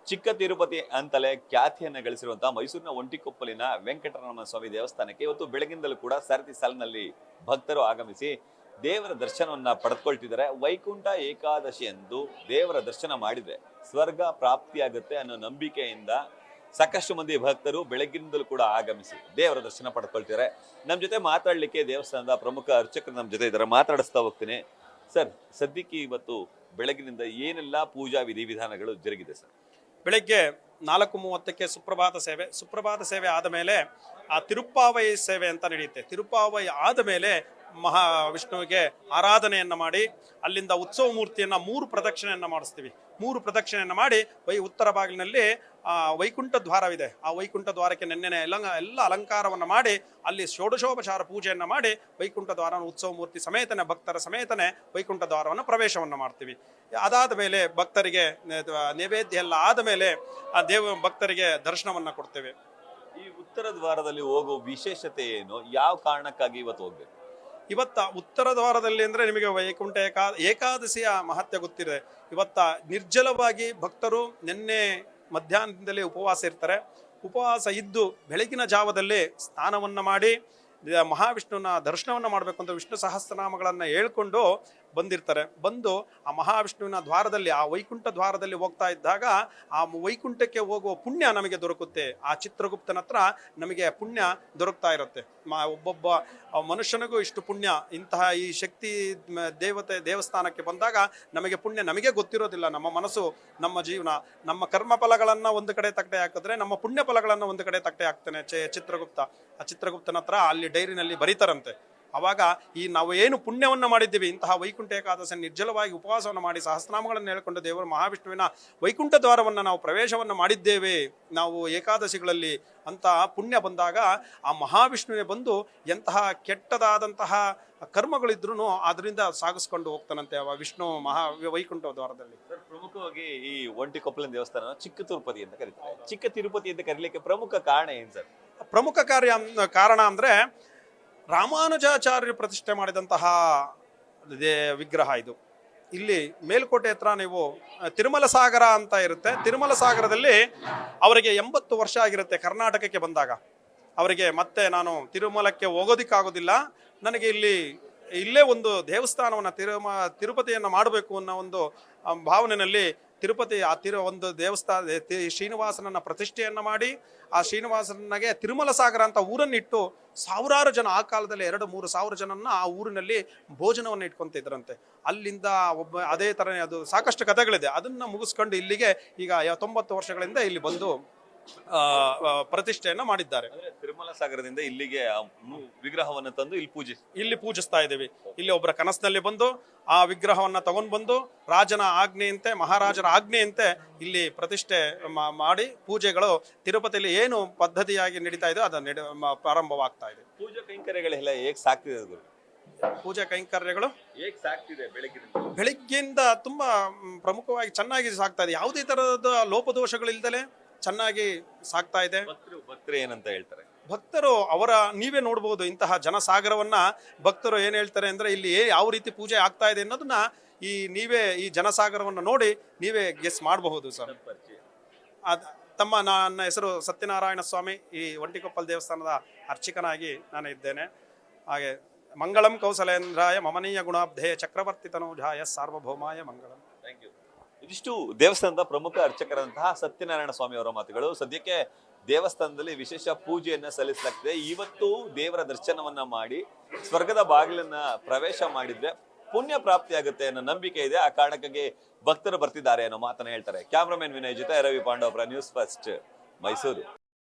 ಚಿಕ್ಕ ತಿರುಪತಿ ಅಂತಲೇ ಖ್ಯಾತಿಯನ್ನ ಗಳಿಸಿರುವಂತಹ ಮೈಸೂರಿನ ಒಂಟಿಕೊಪ್ಪಲಿನ ವೆಂಕಟರಮಣ ಸ್ವಾಮಿ ದೇವಸ್ಥಾನಕ್ಕೆ ಇವತ್ತು ಬೆಳಗಿಂದಲೂ ಕೂಡ ಸರತಿ ಸಾಲಿನಲ್ಲಿ ಭಕ್ತರು ಆಗಮಿಸಿ ದೇವರ ದರ್ಶನವನ್ನ ಪಡೆದುಕೊಳ್ತಿದ್ದಾರೆ. ವೈಕುಂಠ ಏಕಾದಶಿ ಎಂದು ದೇವರ ದರ್ಶನ ಮಾಡಿದ್ರೆ ಸ್ವರ್ಗ ಪ್ರಾಪ್ತಿಯಾಗುತ್ತೆ ಅನ್ನೋ ನಂಬಿಕೆಯಿಂದ ಸಾಕಷ್ಟು ಮಂದಿ ಭಕ್ತರು ಬೆಳಗ್ಗಿನಿಂದಲೂ ಕೂಡ ಆಗಮಿಸಿ ದೇವರ ದರ್ಶನ ಪಡೆದುಕೊಳ್ತಿದ್ದಾರೆ. ನಮ್ಮ ಜೊತೆ ಮಾತಾಡ್ಲಿಕ್ಕೆ ದೇವಸ್ಥಾನದ ಪ್ರಮುಖ ಅರ್ಚಕರು ನಮ್ಮ ಜೊತೆ ಇದ್ದಾರೆ, ಮಾತಾಡಿಸ್ತಾ ಹೋಗ್ತೀನಿ. ಸರ್, ಸದ್ಯಕ್ಕೆ ಇವತ್ತು ಬೆಳಗಿನಿಂದ ಏನೆಲ್ಲ ಪೂಜಾ ವಿಧಿವಿಧಾನಗಳು ಜರುಗಿದೆ ಸರ್? ಬೆಳಗ್ಗೆ 4:30ಕ್ಕೆ ಸುಪ್ರಭಾತ ಸೇವೆ ಆದ ಮೇಲೆ ಆ ತಿರುಪ್ಪಾವೈ ಸೇವೆ ಅಂತ ನಡೆಯುತ್ತೆ. ತಿರುಪ್ಪಾವೈ ಆದ ಮೇಲೆ ಮಹಾವಿಷ್ಣುವಿಗೆ ಆರಾಧನೆಯನ್ನು ಮಾಡಿ ಅಲ್ಲಿಂದ ಉತ್ಸವ ಮೂರ್ತಿಯನ್ನು 3 ಪ್ರದಕ್ಷಿಣೆಯನ್ನು ಮಾಡಿಸ್ತೀವಿ. 3 ಪ್ರದಕ್ಷಿಣೆಯನ್ನು ಮಾಡಿ ಉತ್ತರ ಬಾಗಿಲಿನಲ್ಲಿ ವೈಕುಂಠ ದ್ವಾರವಿದೆ. ಆ ವೈಕುಂಠ ದ್ವಾರಕ್ಕೆ ನೆನ್ನೆನೆ ಎಲ್ಲ ಅಲಂಕಾರವನ್ನು ಮಾಡಿ ಅಲ್ಲಿ ಷೋಡಶೋಪಚಾರ ಪೂಜೆಯನ್ನು ಮಾಡಿ ವೈಕುಂಠ ದ್ವಾರವನ್ನು ಉತ್ಸವ ಮೂರ್ತಿ ಸಮೇತನೆ ಭಕ್ತರ ಸಮೇತನೆ ವೈಕುಂಠ ದ್ವಾರವನ್ನು ಪ್ರವೇಶವನ್ನು ಮಾಡ್ತೀವಿ. ಅದಾದ ಮೇಲೆ ಭಕ್ತರಿಗೆ ನೈವೇದ್ಯ ಎಲ್ಲ ಆದ ಮೇಲೆ ಆ ಭಕ್ತರಿಗೆ ದರ್ಶನವನ್ನು ಕೊಡ್ತೇವೆ. ಈ ಉತ್ತರ ದ್ವಾರದಲ್ಲಿ ಹೋಗೋ ವಿಶೇಷತೆ ಏನು? ಯಾವ ಕಾರಣಕ್ಕಾಗಿ ಇವತ್ತು ಹೋಗ್ಬೇಕು? ಇವತ್ತ ಉತ್ತರ ದ್ವಾರದಲ್ಲಿ ಅಂದ್ರೆ ನಿಮಗೆ ವೈಕುಂಠ ಏಕಾದಶಿಯ ಮಹತ್ವ ಗೊತ್ತಿದೆ. ಇವತ್ತ ನಿರ್ಜಲವಾಗಿ ಭಕ್ತರು ನಿನ್ನೆ ಮಧ್ಯಾಹ್ನದಿಂದಲೇ ಉಪವಾಸ ಇರ್ತಾರೆ. ಉಪವಾಸ ಇದ್ದು ಬೆಳಗಿನ ಜಾವದಲ್ಲಿ ಸ್ನಾನವನ್ನ ಮಾಡಿ ಮಹಾವಿಷ್ಣುವಿನ ದರ್ಶನವನ್ನ ಮಾಡಬೇಕು ಅಂತ ವಿಷ್ಣು ಸಹಸ್ರನಾಮಗಳನ್ನ ಹೇಳ್ಕೊಂಡು ಬಂದಿರ್ತಾರೆ. ಬಂದು ಆ ಮಹಾವಿಷ್ಣುವಿನ ದ್ವಾರದಲ್ಲಿ ಆ ವೈಕುಂಠ ದ್ವಾರದಲ್ಲಿ ಹೋಗ್ತಾ ಇದ್ದಾಗ ಆ ವೈಕುಂಠಕ್ಕೆ ಹೋಗುವ ಪುಣ್ಯ ನಮಗೆ ದೊರಕುತ್ತೆ. ಆ ಚಿತ್ರಗುಪ್ತನ ಹತ್ರ ನಮಗೆ ಪುಣ್ಯ ದೊರಕ್ತಾ ಇರುತ್ತೆ. ಒಬ್ಬೊಬ್ಬ ಮನುಷ್ಯನಿಗೂ ಇಷ್ಟು ಪುಣ್ಯ, ಇಂತಹ ಈ ಶಕ್ತಿ ದೇವಸ್ಥಾನಕ್ಕೆ ಬಂದಾಗ ನಮಗೆ ಪುಣ್ಯ ನಮಗೆ ಗೊತ್ತಿರೋದಿಲ್ಲ. ನಮ್ಮ ಮನಸ್ಸು, ನಮ್ಮ ಜೀವನ, ನಮ್ಮ ಕರ್ಮ ಫಲಗಳನ್ನ ಒಂದು ಕಡೆ ತಟ್ಟೆ ಹಾಕಿದ್ರೆ ನಮ್ಮ ಪುಣ್ಯ ಫಲಗಳನ್ನ ಒಂದು ಕಡೆ ತಟ್ಟೆ ಹಾಕ್ತಾನೆ ಚಿತ್ರಗುಪ್ತ. ಆ ಚಿತ್ರಗುಪ್ತನ ಹತ್ರ ಅಲ್ಲಿ ಡೈರಿನಲ್ಲಿ ಬರೀತಾರಂತೆ. ಅವಾಗ ನಾವು ಏನು ಪುಣ್ಯವನ್ನು ಮಾಡಿದ್ದೀವಿ, ಇಂತಹ ವೈಕುಂಠ ಏಕಾದಶಿ ನಿರ್ಜಲವಾಗಿ ಉಪವಾಸವನ್ನು ಮಾಡಿ ಸಹಸ್ರನಾಮಗಳನ್ನು ಹೇಳಿಕೊಂಡು ದೇವರು ಮಹಾವಿಷ್ಣುವಿನ ವೈಕುಂಠ ದ್ವಾರವನ್ನು ನಾವು ಪ್ರವೇಶವನ್ನು ಮಾಡಿದ್ದೇವೆ ನಾವು ಏಕಾದಶಿಗಳಲ್ಲಿ ಅಂತ ಪುಣ್ಯ ಬಂದಾಗ ಆ ಮಹಾವಿಷ್ಣುವೇ ಬಂದು ಎಂತಹ ಕೆಟ್ಟದಾದಂತಹ ಕರ್ಮಗಳಿದ್ರೂ ಅದರಿಂದ ಸಾಗಿಸ್ಕೊಂಡು ಹೋಗ್ತಾನಂತೆ ಆ ವಿಷ್ಣು ವೈಕುಂಠ ದ್ವಾರದಲ್ಲಿ. ಪ್ರಮುಖವಾಗಿ ಈ ಒಂಟಿಕೊಪ್ಪಲಿನ ದೇವಸ್ಥಾನ ಚಿಕ್ಕ ತಿರುಪತಿ ಅಂತ ಕರೀತಾರೆ. ಚಿಕ್ಕ ತಿರುಪತಿ ಅಂತ ಕರೀಲಿಕ್ಕೆ ಪ್ರಮುಖ ಕಾರಣ ಏನು ಸರ್? ಪ್ರಮುಖ ಕಾರಣ ಅಂದ್ರೆ ರಾಮಾನುಜಾಚಾರ್ಯರು ಪ್ರತಿಷ್ಠೆ ಮಾಡಿದಂತಹ ವಿಗ್ರಹ ಇದು. ಇಲ್ಲಿ ಮೇಲ್ಕೋಟೆ ಹತ್ರ ನೀವು ತಿರುಮಲ ಸಾಗರ ಅಂತ ಇರುತ್ತೆ. ತಿರುಮಲ ಸಾಗರದಲ್ಲಿ ಅವರಿಗೆ 80 ವರ್ಷ ಆಗಿರುತ್ತೆ. ಕರ್ನಾಟಕಕ್ಕೆ ಬಂದಾಗ ಅವರಿಗೆ ಮತ್ತೆ ನಾನು ತಿರುಮಲಕ್ಕೆ ಹೋಗೋದಿಕ್ಕಾಗೋದಿಲ್ಲ, ನನಗೆ ಇಲ್ಲೇ ಒಂದು ದೇವಸ್ಥಾನವನ್ನು ತಿರುಪತಿಯನ್ನು ಮಾಡಬೇಕು ಅನ್ನೋ ಒಂದು ಭಾವನೆಯಲ್ಲಿ ತಿರುಪತಿ ಒಂದು ದೇವಸ್ಥಾನ ಶ್ರೀನಿವಾಸನನ್ನ ಪ್ರತಿಷ್ಠೆಯನ್ನ ಮಾಡಿ ಆ ಶ್ರೀನಿವಾಸನಿಗೆ ತಿರುಮಲ ಸಾಗರ ಅಂತ ಊರನ್ನಿಟ್ಟು ಸಾವಿರಾರು ಜನ, ಆ ಕಾಲದಲ್ಲಿ 2-3 ಸಾವಿರ ಜನನ್ನ ಆ ಊರಿನಲ್ಲಿ ಭೋಜನವನ್ನು ಇಟ್ಕೊಂತ ಇದ್ರಂತೆ. ಅಲ್ಲಿಂದ ಅದೇ ತರ ಅದು ಸಾಕಷ್ಟು ಕಥೆಗಳಿದೆ. ಅದನ್ನ ಮುಗಿಸ್ಕೊಂಡು ಇಲ್ಲಿಗೆ ಈಗ 90 ವರ್ಷಗಳಿಂದ ಇಲ್ಲಿ ಬಂದು ಪ್ರತಿಷ್ಠೆಯನ್ನ ಮಾಡಿದ್ದಾರೆ. ತಿರುಮಲ ಸಾಗರದಿಂದ ಇಲ್ಲಿಗೆ ವಿಗ್ರಹವನ್ನು ತಂದು ಇಲ್ಲಿ ಪೂಜಿಸ್ತಾ ಇದ್ದೀವಿ. ಇಲ್ಲಿ ಒಬ್ಬರ ಕನಸಿನಲ್ಲಿ ಬಂದು ಆ ವಿಗ್ರಹವನ್ನ ತಗೊಂಡ್ ಬಂದು ರಾಜನ ಆಜ್ಞೆಯಂತೆ, ಮಹಾರಾಜರ ಆಜ್ಞೆಯಂತೆ ಇಲ್ಲಿ ಪ್ರತಿಷ್ಠೆ ಮಾಡಿ ಪೂಜೆಗಳು ತಿರುಪತಿಯಲ್ಲಿ ಏನು ಪದ್ಧತಿಯಾಗಿ ನಡೀತಾ ಇದೆ ಅದು ಪ್ರಾರಂಭವಾಗ್ತಾ ಇದೆ. ಪೂಜಾ ಕೈಂಕರ್ಯಗಳೆಲ್ಲ ಹೇಗೆ ಸಾಕ್ತಿದೆ? ಪೂಜಾ ಕೈಂಕರ್ಯಗಳು ಹೇಗೆ ಸಾಕ್ತಿದೆ? ಬೆಳಿಗ್ಗೆಯಿಂದ ತುಂಬಾ ಪ್ರಮುಖವಾಗಿ ಚೆನ್ನಾಗಿ ಸಾಕ್ತಾ ಇದೆ. ಯಾವುದೇ ತರಹದ ಲೋಪದೋಷಗಳಿಲ್ದಲೆ ಚೆನ್ನಾಗಿ ಸಾಕ್ತಾ ಇದೆ. ಭಕ್ತರು ಏನಂತ ಹೇಳ್ತಾರೆ? ಭಕ್ತರು ನೀವೇ ನೋಡ್ಬೋದು ಇಂತಹ ಜನಸಾಗರವನ್ನ. ಭಕ್ತರು ಏನ್ ಹೇಳ್ತಾರೆ ಅಂದ್ರೆ ಇಲ್ಲಿ ಯಾವ ರೀತಿ ಪೂಜೆ ಆಗ್ತಾ ಇದೆ ಅನ್ನೋದನ್ನ ನೀವೇ ಈ ಜನಸಾಗರವನ್ನು ನೋಡಿ ನೀವೇ ಗೆಸ್ ಮಾಡಬಹುದು ಸರ್. ನನ್ನ ಹೆಸರು ಸತ್ಯನಾರಾಯಣ ಸ್ವಾಮಿ. ಈ ಒಂಟಿಕೊಪ್ಪಲ್ ದೇವಸ್ಥಾನದ ಅರ್ಚಕನಾಗಿ ನಾನು ಇದ್ದೇನೆ. ಹಾಗೆ ಮಂಗಳಂ ಕೌಸಲೇಂದ್ರಾಯ ಮಮನೀಯ ಗುಣಾಬ್ಧೇ ಚಕ್ರವರ್ತಿ ತನೂಜಾಯ ಸಾರ್ವಭೌಮಾಯ ಮಂಗಳಂ. Thank you. ಇದಿಷ್ಟು ದೇವಸ್ಥಾನದ ಪ್ರಮುಖ ಅರ್ಚಕರಂತಹ ಸತ್ಯನಾರಾಯಣ ಸ್ವಾಮಿ ಅವರ ಮಾತುಗಳು. ಸದ್ಯಕ್ಕೆ ದೇವಸ್ಥಾನದಲ್ಲಿ ವಿಶೇಷ ಪೂಜೆಯನ್ನ ಸಲ್ಲಿಸಲಾಗ್ತಿದೆ. ಇವತ್ತು ದೇವರ ದರ್ಶನವನ್ನ ಮಾಡಿ ಸ್ವರ್ಗದ ಬಾಗಿಲನ್ನ ಪ್ರವೇಶ ಮಾಡಿದ್ರೆ ಪುಣ್ಯ ಪ್ರಾಪ್ತಿ ಆಗುತ್ತೆ ಅನ್ನೋ ನಂಬಿಕೆ ಇದೆ. ಆ ಕಾರಣಕ್ಕಾಗಿ ಭಕ್ತರು ಬರ್ತಿದ್ದಾರೆ ಅನ್ನೋ ಮಾತನ್ನ ಹೇಳ್ತಾರೆ. ಕ್ಯಾಮ್ರಾಮನ್ ವಿನಯ್ ಜೊತೆ ರವಿ ಪಾಂಡವಪುರ, ನ್ಯೂಸ್ ಫಸ್ಟ್, ಮೈಸೂರು.